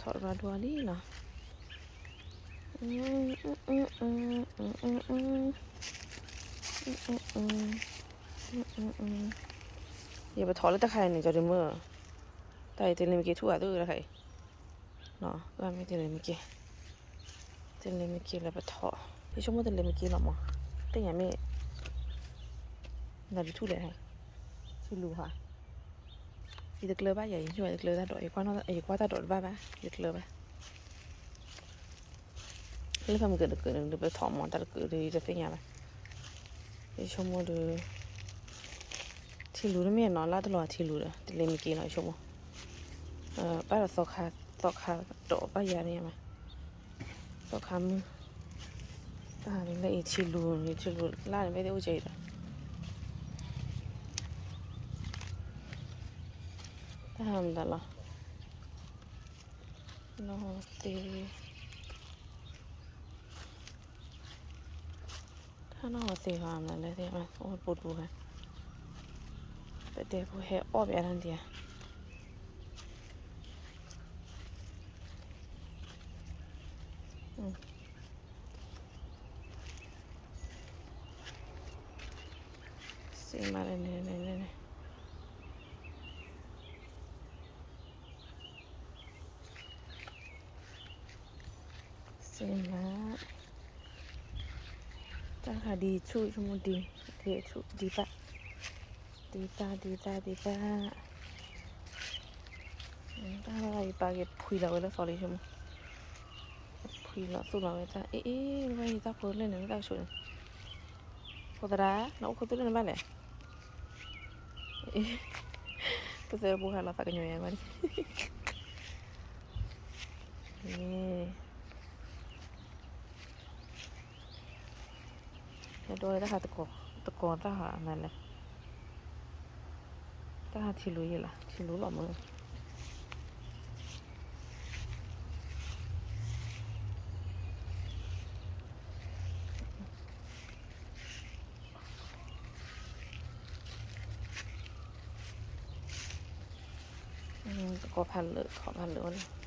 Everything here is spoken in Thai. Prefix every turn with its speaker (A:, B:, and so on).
A: ถอดมาดูนี่เนาะอย่าไปถอดแล้วตะไคร่เนี่ยจะได้เมื่อแต่เจนเลยเมื่อกี้ทั่วตู้แล้วใครเนาะก็ไม่เจนเลยเมื่อกี้แล้วไปถอดที่ช่วงเมื่อเจนเลยเมื่อกี้หรอมั้งแต่ยังไม่nào đi thu để này thu lù hả đi được lơ ba vậy nhưng mà được lơ ta đội qua nó qua ta đội ba được lơ ba lúc mà mình đượcไปถอดหมอนตะลึกเลยจะเป็นยังไงไปชมดูที่รู้แล้วไม่นอนลาตลอดที่รู้เลยแต่เล่นเมื่อกี้หน่อยชมป้าเราสอกขาโตป้ายาเนี่ยมาสอกขามือนี่เลยที่รู้ลาไม่ได้อุจจาระทำได้หรอน้องตีถ้าน้องตีความนั่นเลยที่มันโอ้ปวดหัวไปเดี๋ยวพวกแห่อ้อไปอะไรเดียวสีมาเลยเนี่ยสีมาจ้าค่ะดีช่วยชมดีเทชุดีปะดีจ้าถ้าอะไรปาเก็บพุยเราไว้แล้วสอรี่ชมพุยเราสู้เราไว้จ้าไม่จ้าพูดเล่นหนึ่งจ้าช่วยพอตระน้องเขาตัวเล่นบ้านเลยตัวเสือบุหรี่เราตักกันอยู่ยังไงนี่โดยถ้าตะโกนถ้าหานั่นแหละถ้าหาที่รู้ล่ะที่รู้หรอมึงก็พันเลยขอพันเลย